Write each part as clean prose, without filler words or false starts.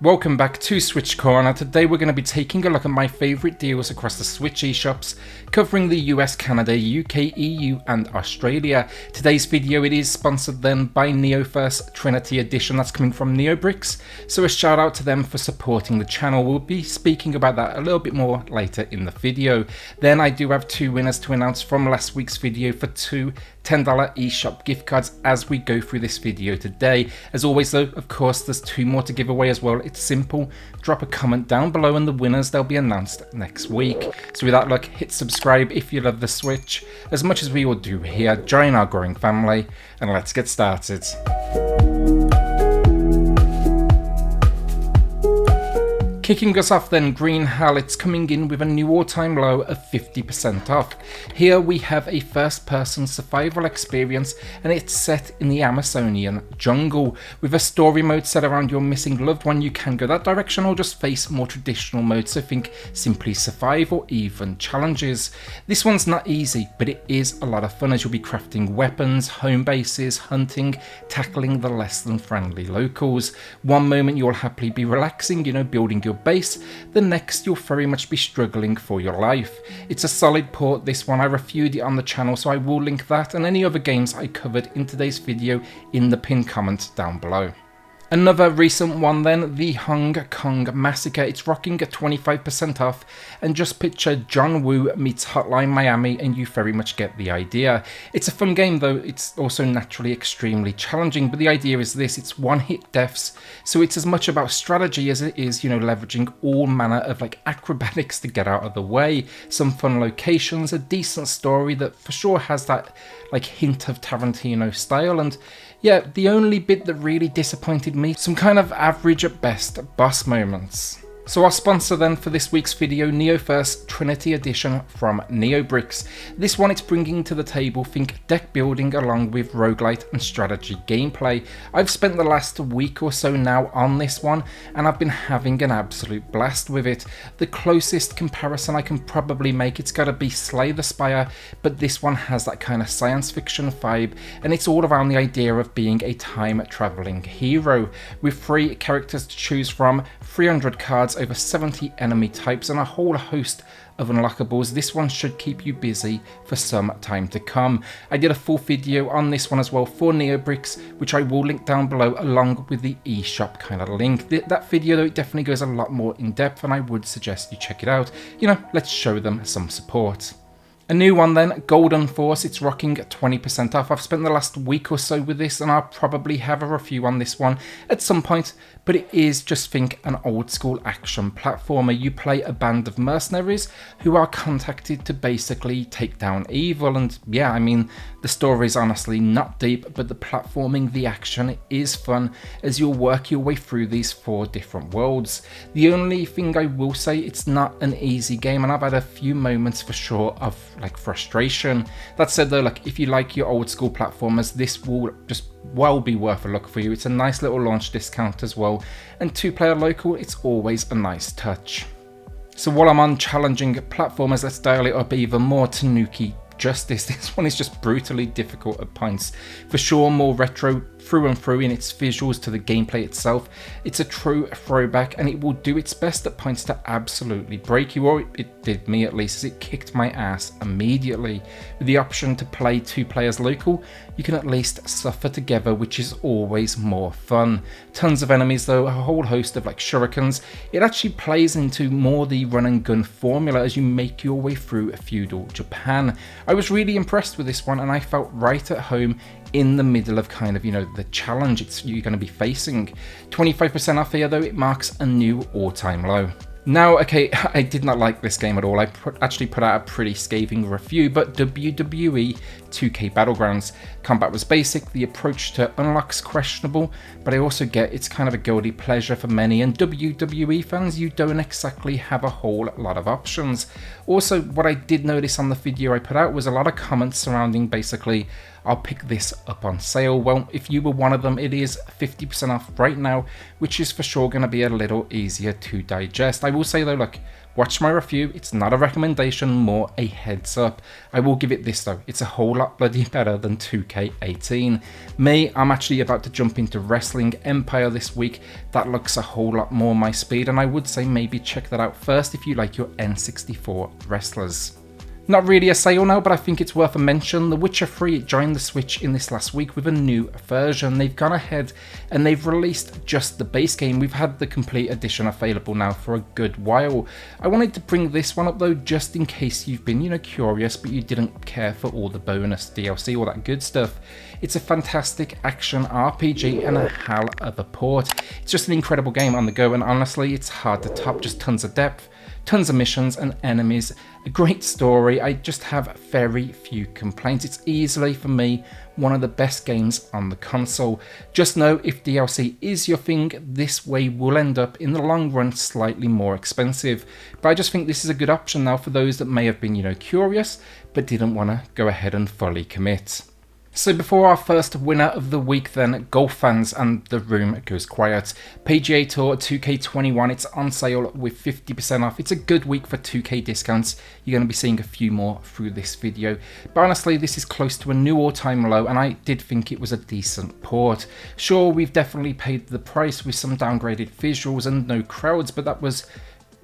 Welcome back to SwitchCorner. Today we're going to be taking a look at my favourite deals across the Switch eShops, covering the US, Canada, UK, EU and Australia. Today's video it is sponsored then by Nioh First Trinity Edition, that's coming from Nioh Bricks, so a shout out to them for supporting the channel. We'll be speaking about that a little bit more later in the video. Then I do have two winners to announce from last week's video for two $10 eShop gift cards as we go through this video today. As always though, of course, there's two more to give away as well. It's simple, drop a comment down below and the winners, they'll be announced next week. So with that luck, hit subscribe if you love the Switch, as much as we all do here. Join our growing family and let's get started. Kicking us off then, Green Hell, it's coming in with a new all-time low of 50% off. Here we have a first-person survival experience and it's set in the Amazonian jungle. With a story mode set around your missing loved one, you can go that direction or just face more traditional modes, so think simply survive or even challenges. This one's not easy, but it is a lot of fun as you'll be crafting weapons, home bases, hunting, tackling the less than friendly locals. One moment you'll happily be relaxing, building your base, the next you'll very much be struggling for your life. It's a solid port, this one. I reviewed it on the channel, so I will link that and any other games I covered in today's video in the pinned comment down below. Another recent one then, the Hong Kong Massacre. It's rocking at 25% off, and just picture John Woo meets Hotline Miami and you very much get the idea. It's a fun game though, it's also naturally extremely challenging, but the idea is this, it's one-hit deaths, so it's as much about strategy as it is, leveraging all manner of acrobatics to get out of the way, some fun locations, a decent story that for sure has that hint of Tarantino style, and yeah, the only bit that really disappointed me, some kind of average at best boss moments. So our sponsor then for this week's video, Nioh First Trinity Edition from Nioh Bricks. This one it's bringing to the table, think deck building along with roguelite and strategy gameplay. I've spent the last week or so now on this one and I've been having an absolute blast with it. The closest comparison I can probably make, it's gotta be Slay the Spire, but this one has that kind of science fiction vibe and it's all around the idea of being a time traveling hero. With 3 characters to choose from, 300 cards, over 70 enemy types and a whole host of unlockables. This one should keep you busy for some time to come. I did a full video on this one as well for Nioh Bricks, which I will link down below along with the eShop kind of link. That video though, it definitely goes a lot more in depth and I would suggest you check it out. Let's show them some support. A new one then, Golden Force, it's rocking at 20% off. I've spent the last week or so with this and I'll probably have a review on this one at some point, but it is just think an old school action platformer. You play a band of mercenaries who are contacted to basically take down evil, and yeah, the story is honestly not deep, but the platforming, the action is fun as you'll work your way through these 4 different worlds. The only thing I will say, it's not an easy game and I've had a few moments for sure of frustration. That said though, if you like your old school platformers, this will just well be worth a look for you. It's a nice little launch discount as well, and 2-player local, it's always a nice touch. So while I'm on challenging platformers, let's dial it up even more. Tanuki Justice. This one is just brutally difficult at points. For sure, more retro through and through in its visuals to the gameplay itself. It's a true throwback and it will do its best at points to absolutely break you, or it did me at least, as it kicked my ass immediately. With the option to play 2 players local, you can at least suffer together, which is always more fun. Tons of enemies though, a whole host of shurikens. It actually plays into more the run and gun formula as you make your way through feudal Japan. I was really impressed with this one and I felt right at home in the middle of the challenge you're going to be facing. 25% off here though, it marks a new all-time low. Now, okay, I did not like this game at all. I actually put out a pretty scathing review, but WWE 2K Battlegrounds. Combat was basic, the approach to unlocks questionable, but I also get it's kind of a guilty pleasure for many, and WWE fans, you don't exactly have a whole lot of options. Also, what I did notice on the video I put out was a lot of comments surrounding basically, I'll pick this up on sale. Well, if you were one of them, it is 50% off right now, which is for sure going to be a little easier to digest. I will say though, look, watch my review. It's not a recommendation, more a heads up. I will give it this though, it's a whole lot bloody better than 2K18. Me, I'm actually about to jump into Wrestling Empire this week. That looks a whole lot more my speed, and I would say maybe check that out first if you like your N64 wrestlers. Not really a sale now, but I think it's worth a mention. The Witcher 3 joined the Switch in this last week with a new version. They've gone ahead and they've released just the base game. We've had the complete edition available now for a good while. I wanted to bring this one up though, just in case you've been, curious, but you didn't care for all the bonus DLC, all that good stuff. It's a fantastic action RPG and a hell of a port. It's just an incredible game on the go, and honestly, it's hard to top. Just tons of depth, tons of missions and enemies, a great story. I just have very few complaints. It's easily, for me, one of the best games on the console. Just know if DLC is your thing, this way will end up in the long run slightly more expensive. But I just think this is a good option now for those that may have been, curious, but didn't want to go ahead and fully commit. So before our first winner of the week then, golf fans, and the room goes quiet. PGA Tour 2K21, it's on sale with 50% off. It's a good week for 2K discounts. You're going to be seeing a few more through this video. But honestly, this is close to a new all-time low, and I did think it was a decent port. Sure, we've definitely paid the price with some downgraded visuals and no crowds, but that was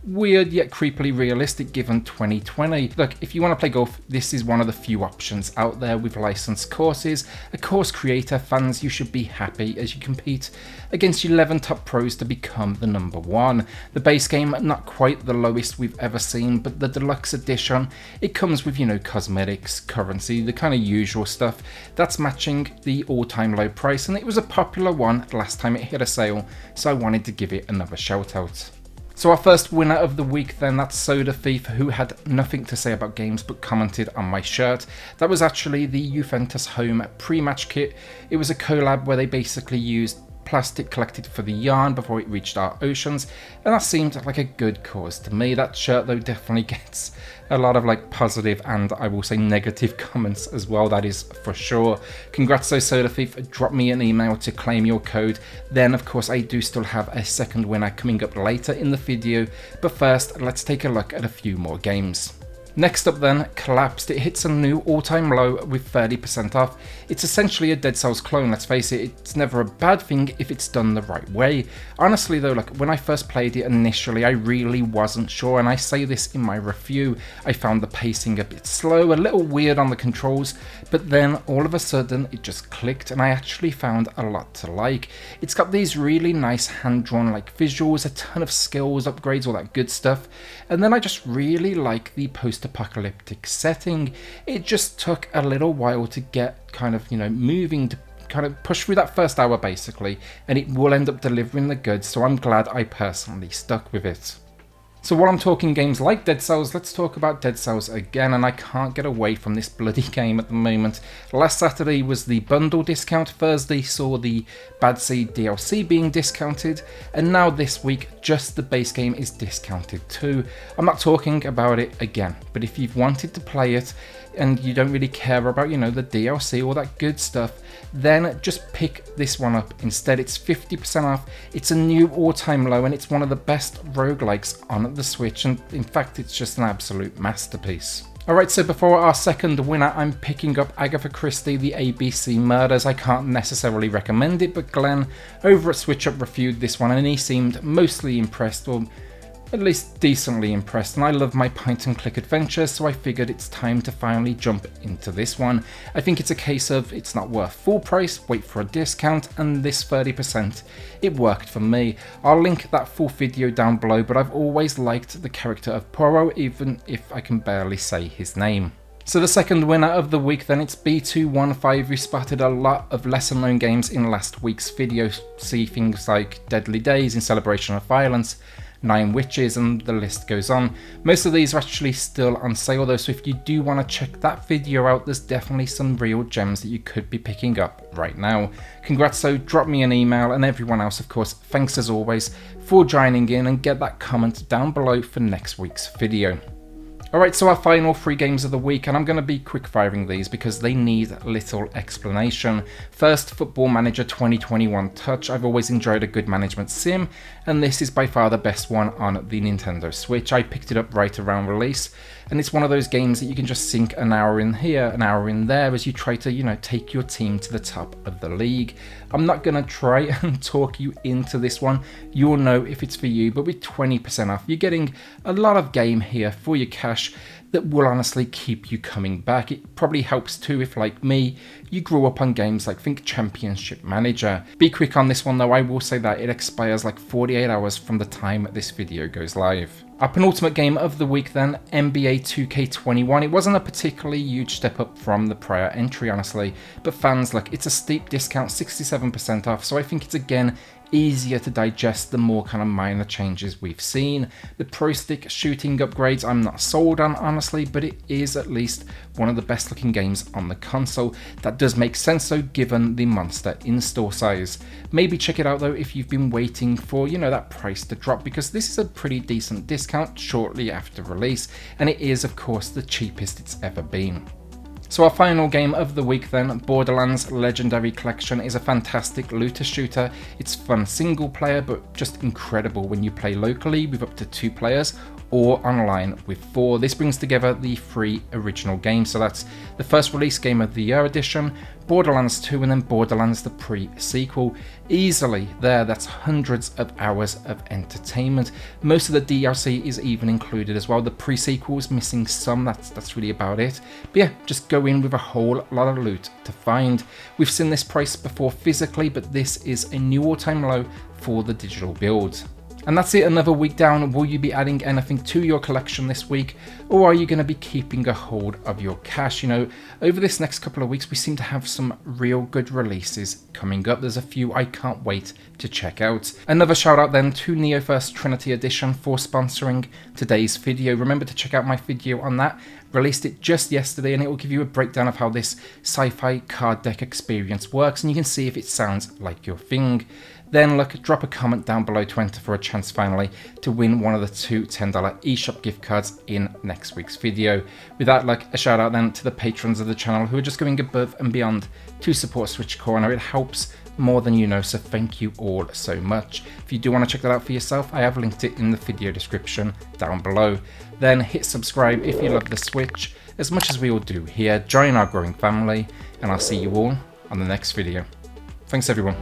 weird yet creepily realistic given 2020. Look, if you want to play golf, this is one of the few options out there with licensed courses, a course creator. Fans, you should be happy as you compete against 11 top pros to become the #1. The base game, not quite the lowest we've ever seen, but the deluxe edition, it comes with, cosmetics, currency, the kind of usual stuff that's matching the all-time low price, and it was a popular one last time it hit a sale, so I wanted to give it another shout out. So our first winner of the week then, that's Soda Thief, who had nothing to say about games but commented on my shirt. That was actually the Juventus Home pre-match kit. It was a collab where they basically used plastic collected for the yarn before it reached our oceans, and that seemed like a good cause to me. That shirt though definitely gets a lot of positive and I will say negative comments as well, that is for sure. Congrats though, Soda Thief. Drop me an email to claim your code. Then of course I do still have a second winner coming up later in the video, but first let's take a look at a few more games. Next up then, Collapsed. It hits a new all-time low with 30% off. It's essentially a Dead Cells clone, let's face it. It's never a bad thing if it's done the right way. Honestly though, when I first played it initially, I really wasn't sure, and I say this in my review. I found the pacing a bit slow, a little weird on the controls, but then all of a sudden it just clicked and I actually found a lot to like. It's got these really nice hand-drawn visuals, a ton of skills, upgrades, all that good stuff, and then I just really like the post-apocalyptic setting. It just took a little while to get moving, to kind of push through that first hour basically, and it will end up delivering the goods, so I'm glad I personally stuck with it. So while I'm talking games like Dead Cells, let's talk about Dead Cells again, and I can't get away from this bloody game at the moment. Last Saturday was the bundle discount, Thursday saw the Bad Seed DLC being discounted, and now this week just the base game is discounted too. I'm not talking about it again, but if you've wanted to play it and you don't really care about, the DLC, all that good stuff, then just pick this one up instead. It's 50% off, it's a new all-time low, and it's one of the best roguelikes on the Switch, and in fact it's just an absolute masterpiece. Alright, so before our second winner, I'm picking up Agatha Christie, the ABC Murders. I can't necessarily recommend it, but Glenn over at SwitchUp reviewed this one and he seemed mostly impressed, or at least decently impressed, and I love my point and click adventures, so I figured it's time to finally jump into this one. I think it's a case of it's not worth full price, wait for a discount, and this 30%, it worked for me. I'll link that full video down below, but I've always liked the character of Poirot, even if I can barely say his name. So the second winner of the week then, it's B215, who spotted a lot of lesser known games in last week's video. See things like Deadly Days, In Celebration of Violence, 9 Witches, and the list goes on. Most of these are actually still on sale though, so if you do want to check that video out, there's definitely some real gems that you could be picking up right now. Congrats, so drop me an email, and everyone else of course, thanks as always for joining in, and get that comment down below for next week's video. Alright, so our final 3 games of the week, and I'm going to be quick firing these because they need little explanation. First, Football Manager 2021 Touch. I've always enjoyed a good management sim, and this is by far the best one on the Nintendo Switch. I picked it up right around release, and it's one of those games that you can just sink an hour in here, an hour in there as you try to, take your team to the top of the league. I'm not going to try and talk you into this one. You'll know if it's for you, but with 20% off, you're getting a lot of game here for your cash that will honestly keep you coming back. It probably helps too if, like me, you grew up on games like think Championship Manager. Be quick on this one though, I will say that it expires like 48 hours from the time this video goes live. Our penultimate game of the week then, NBA 2K21. It wasn't a particularly huge step up from the prior entry honestly, but fans, look, it's a steep discount, 67% off, so I think it's again easier to digest the more kind of minor changes we've seen. The Pro Stick shooting upgrades I'm not sold on honestly, but it is at least one of the best looking games on the console. That does make sense though given the monster in-store size. Maybe check it out though if you've been waiting for, that price to drop, because this is a pretty decent discount shortly after release, and it is of course the cheapest it's ever been. So our final game of the week then, Borderlands Legendary Collection, is a fantastic looter shooter. It's fun single player, but just incredible when you play locally with up to 2 players or online with 4. This brings together the 3 original games, so that's the first release game of the year edition, Borderlands 2, and then Borderlands the pre-sequel. Easily there, that's hundreds of hours of entertainment. Most of the DLC is even included as well. The pre-sequel is missing some, that's really about it. But yeah, just go in with a whole lot of loot to find. We've seen this price before physically, but this is a new all-time low for the digital build. And that's it, another week down. Will you be adding anything to your collection this week, or are you going to be keeping a hold of your cash? Over this next couple of weeks we seem to have some real good releases coming up. There's a few I can't wait to check out. Another shout out then to Nioh First Trinity Edition for sponsoring today's video. Remember to check out my video on that. Released it just yesterday, and it will give you a breakdown of how this sci-fi card deck experience works, and you can see if it sounds like your thing. Then look, drop a comment down below to enter for a chance finally to win one of the 2 $10 eShop gift cards in next week's video. With that, a shout out then to the patrons of the channel who are just going above and beyond to support SwitchCorner. It helps more than you know, so thank you all so much. If you do want to check that out for yourself, I have linked it in the video description down below. Then hit subscribe if you love the Switch as much as we all do here. Join our growing family, and I'll see you all on the next video. Thanks everyone.